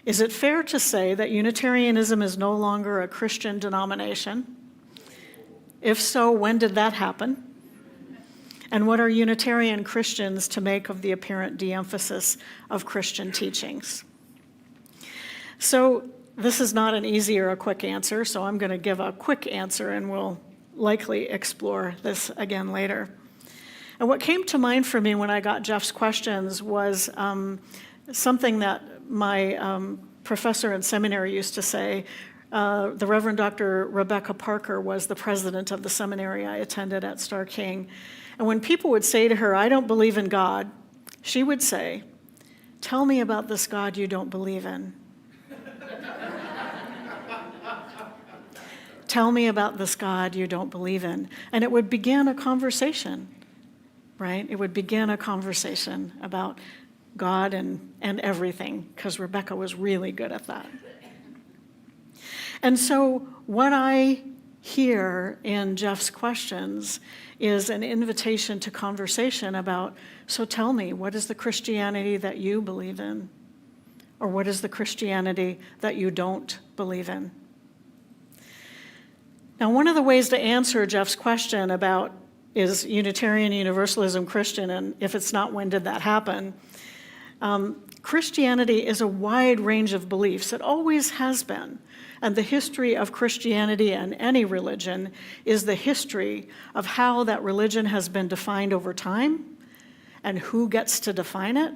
Speaker 3: Is it fair to say that Unitarianism is no longer a Christian denomination? If so, when did that happen? And what are Unitarian Christians to make of the apparent de-emphasis of Christian teachings? So this is not an easy or a quick answer, so I'm going to give a quick answer, and we'll likely explore this again later. And what came to mind for me when I got Jeff's questions was something that my professor in seminary used to say. The Reverend Dr. Rebecca Parker was the president of the seminary I attended at Starr King. And when people would say to her, "I don't believe in God," she would say, "Tell me about this God you don't believe in." Tell me about this God you don't believe in. And it would begin a conversation, right? It would begin a conversation about God and everything, because Rebecca was really good at that. And so what I hear in Jeff's questions is an invitation to conversation about, so tell me, what is the Christianity that you believe in? Or what is the Christianity that you don't believe in? Now, one of the ways to answer Jeff's question about is Unitarian Universalism Christian, and if it's not, when did that happen? Christianity is a wide range of beliefs. It always has been. And the history of Christianity and any religion is the history of how that religion has been defined over time and who gets to define it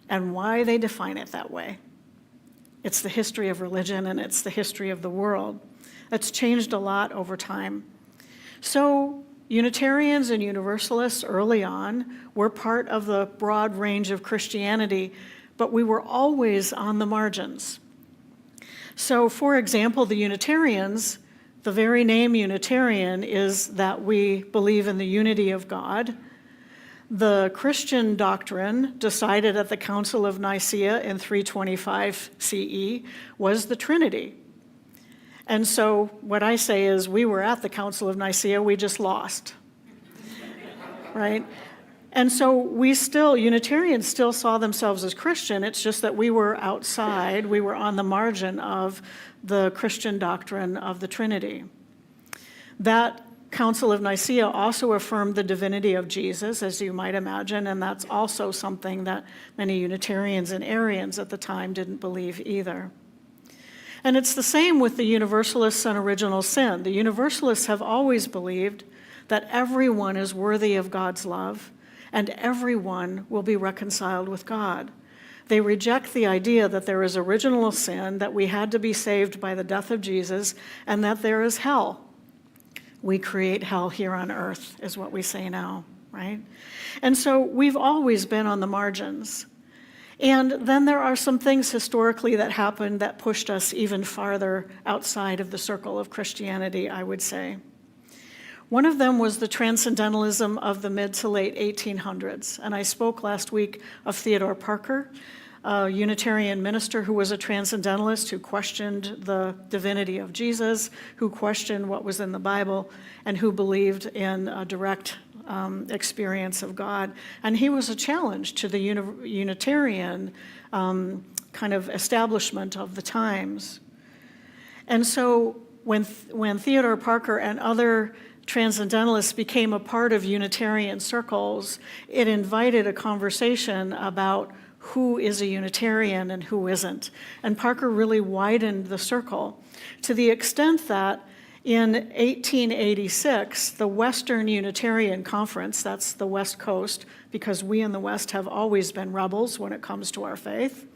Speaker 3: and why they define it that way. It's the history of religion and it's the history of the world. It's changed a lot over time. So Unitarians and Universalists early on were part of the broad range of Christianity, but we were always on the margins. So, for example, the Unitarians, the very name Unitarian is that we believe in the unity of God. The Christian doctrine decided at the Council of Nicaea in 325 CE was the Trinity. And so what I say is we were at the Council of Nicaea, we just lost, right? And so Unitarians still saw themselves as Christian. It's just that we were outside, we were on the margin of the Christian doctrine of the Trinity. That Council of Nicaea also affirmed the divinity of Jesus, as you might imagine, and that's also something that many Unitarians and Arians at the time didn't believe either. And it's the same with the Universalists on original sin. The Universalists have always believed that everyone is worthy of God's love and everyone will be reconciled with God. They reject the idea that there is original sin, that we had to be saved by the death of Jesus, and that there is hell. We create hell here on earth, is what we say now, right? And so we've always been on the margins. And then there are some things historically that happened that pushed us even farther outside of the circle of Christianity, I would say. One of them was the transcendentalism of the mid to late 1800s. And I spoke last week of Theodore Parker, a Unitarian minister who was a transcendentalist, who questioned the divinity of Jesus, who questioned what was in the Bible, and who believed in a direct experience of God. And he was a challenge to the Unitarian kind of establishment of the times. And so when Theodore Parker and other transcendentalists became a part of Unitarian circles, it invited a conversation about who is a Unitarian and who isn't. And Parker really widened the circle to the extent that in 1886, the Western Unitarian Conference, that's the West Coast, because we in the West have always been rebels when it comes to our faith,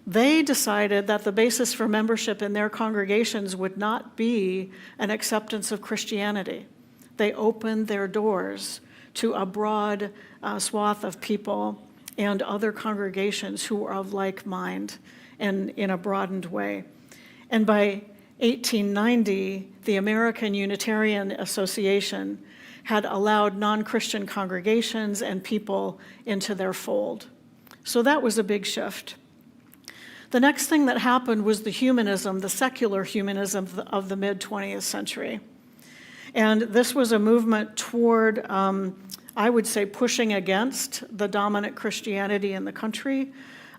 Speaker 3: they decided that the basis for membership in their congregations would not be an acceptance of Christianity. They opened their doors to a broad swath of people and other congregations who were of like mind and in a broadened way. And by 1890, the American Unitarian Association had allowed non-Christian congregations and people into their fold. So that was a big shift. The next thing that happened was the humanism, the secular humanism of the mid-20th century. And this was a movement toward, I would say, pushing against the dominant Christianity in the country,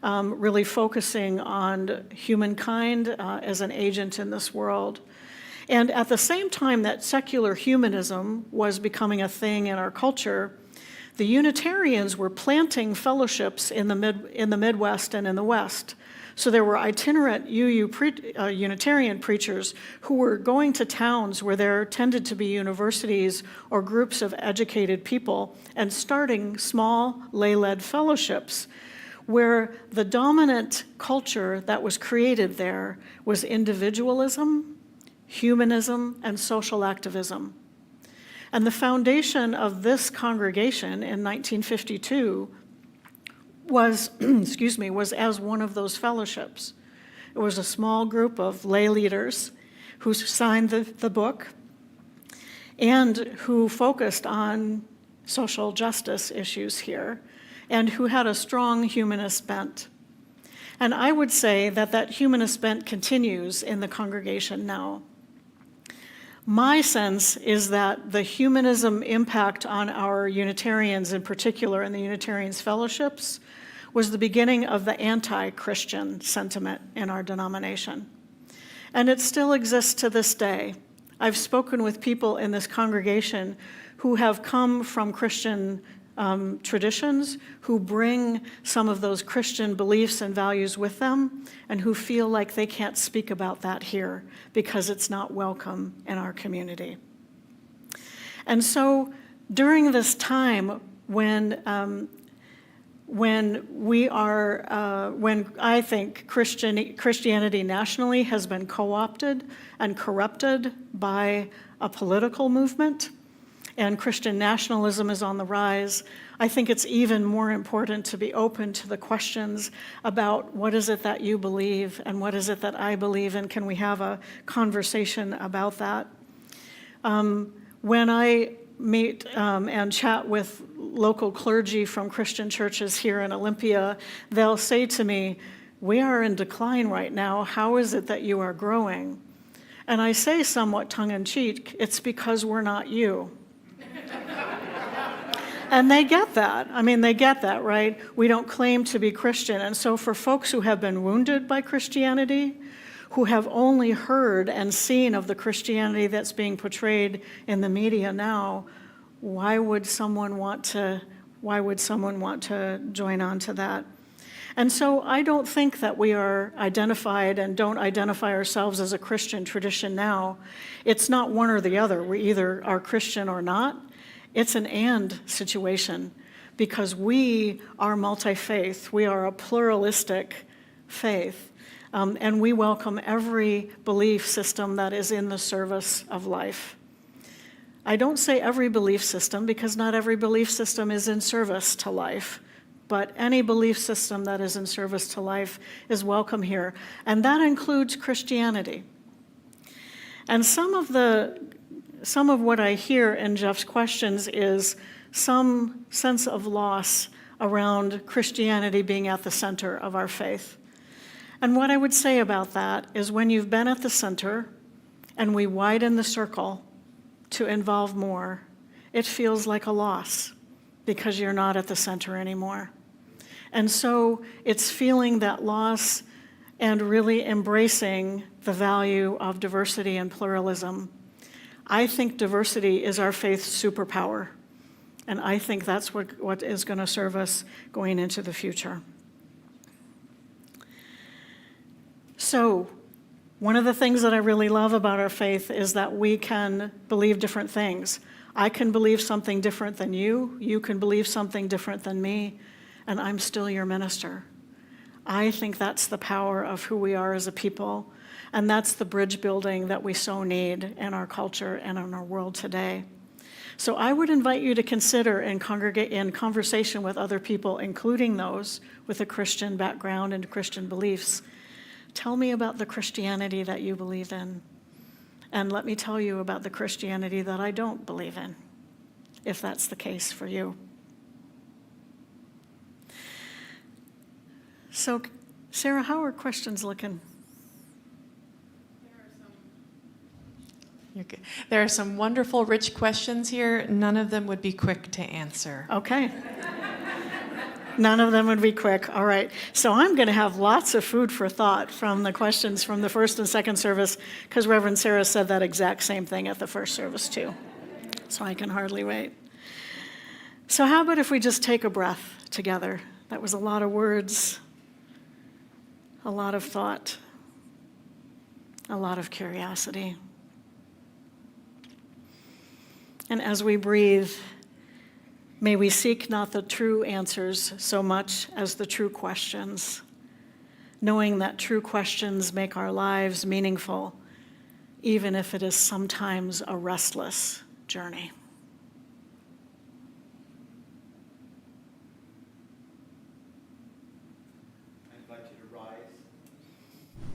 Speaker 3: really focusing on humankind as an agent in this world. And at the same time that secular humanism was becoming a thing in our culture, the Unitarians were planting fellowships in the Midwest and in the West. So there were itinerant Unitarian preachers who were going to towns where there tended to be universities or groups of educated people and starting small lay-led fellowships where the dominant culture that was created there was individualism, humanism, and social activism. And the foundation of this congregation in 1952 was as one of those fellowships. It was a small group of lay leaders who signed the book and who focused on social justice issues here and who had a strong humanist bent. And I would say that humanist bent continues in the congregation now. My sense is that the humanism impact on our Unitarians in particular and the Unitarians fellowships was the beginning of the anti-Christian sentiment in our denomination. And it still exists to this day. I've spoken with people in this congregation who have come from Christian traditions, who bring some of those Christian beliefs and values with them, and who feel like they can't speak about that here because it's not welcome in our community. And so during this time when I think Christianity nationally has been co-opted and corrupted by a political movement, and Christian nationalism is on the rise, I think it's even more important to be open to the questions about what is it that you believe and what is it that I believe, and can we have a conversation about that? When I meet and chat with local clergy from Christian churches here in Olympia, they'll say to me, "We are in decline right now. How is it that you are growing?" And I say somewhat tongue-in-cheek, "It's because we're not you." And they get that. I mean, they get that, right? We don't claim to be Christian. And so for folks who have been wounded by Christianity, who have only heard and seen of the Christianity that's being portrayed in the media now, why would someone want to join on to that? And so I don't think that we are identified and don't identify ourselves as a Christian tradition now. It's not one or the other. We either are Christian or not. It's an and situation, because we are multi-faith. We are a pluralistic faith. And we welcome every belief system that is in the service of life. I don't say every belief system, because not every belief system is in service to life. But any belief system that is in service to life is welcome here. And that includes Christianity. And some of what I hear in Jeff's questions is some sense of loss around Christianity being at the center of our faith. And what I would say about that is, when you've been at the center and we widen the circle to involve more, it feels like a loss because you're not at the center anymore. And so it's feeling that loss and really embracing the value of diversity and pluralism. I think diversity is our faith's superpower, and I think that's what is going to serve us going into the future. So, one of the things that I really love about our faith is that we can believe different things. I can believe something different than you. You can believe something different than me, and I'm still your minister. I think that's the power of who we are as a people, and that's the bridge building that we so need in our culture and in our world today. So I would invite you to consider and congregate in conversation with other people, including those with a Christian background and Christian beliefs. Tell me about the Christianity that you believe in, and let me tell you about the Christianity that I don't believe in, if that's the case for you. So, Sarah, how are questions looking?
Speaker 4: Okay. There are some wonderful, rich questions here. None of them would be quick to answer.
Speaker 3: Okay. None of them would be quick. All right. So I'm going to have lots of food for thought from the questions from the first and second service, because Reverend Sarah said that exact same thing at the first service too. So I can hardly wait. So how about if we just take a breath together? That was a lot of words, a lot of thought, a lot of curiosity. And as we breathe, may we seek not the true answers so much as the true questions, knowing that true questions make our lives meaningful, even if it is sometimes a restless journey.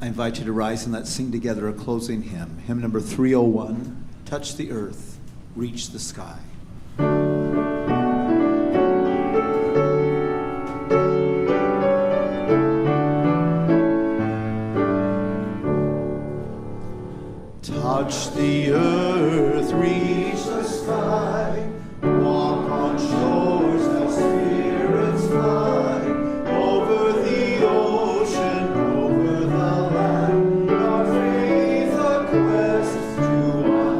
Speaker 1: I invite you to rise and let's sing together a closing hymn. Hymn number 301, Touch the Earth, Reach the Sky. Touch the earth, reach the sky, walk on shores that spirits fly, over the ocean, over the land, our faith a quest to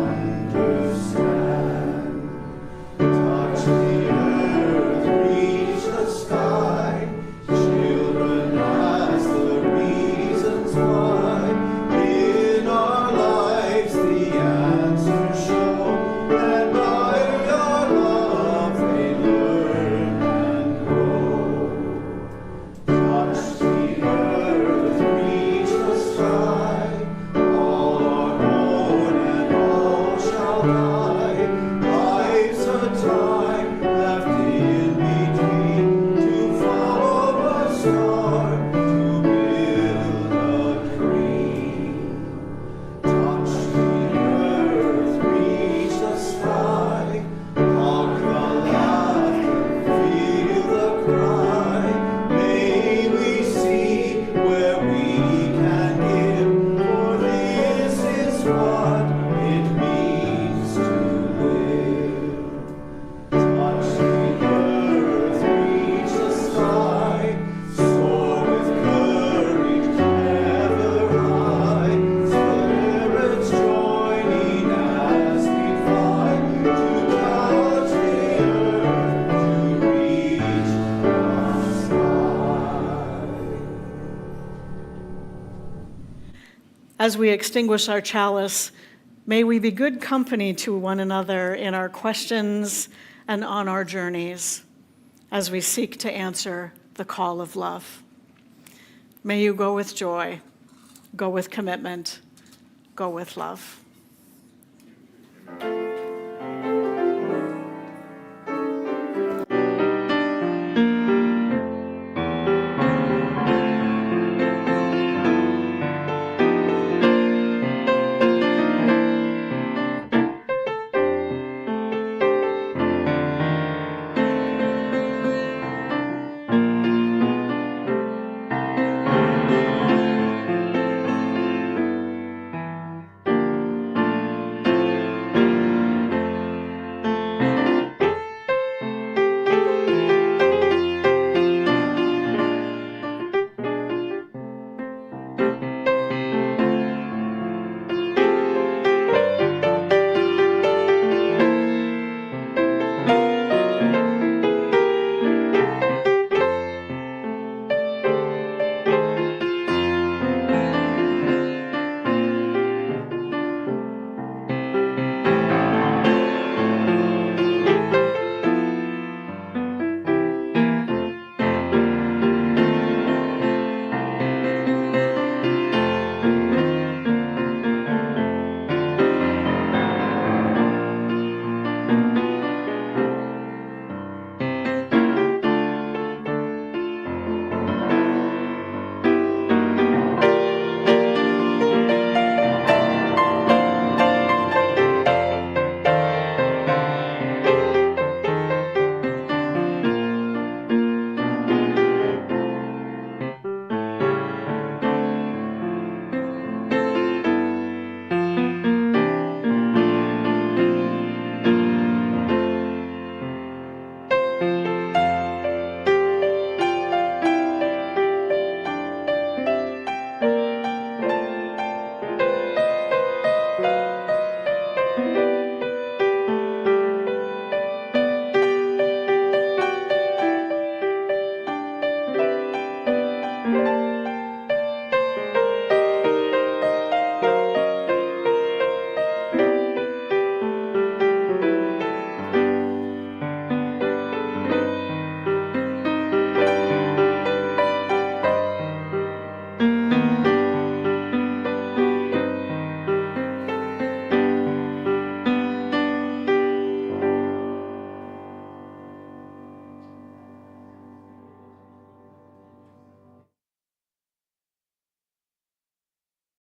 Speaker 3: as we extinguish our chalice, may we be good company to one another in our questions and on our journeys as we seek to answer the call of love. May you go with joy, go with commitment, go with love.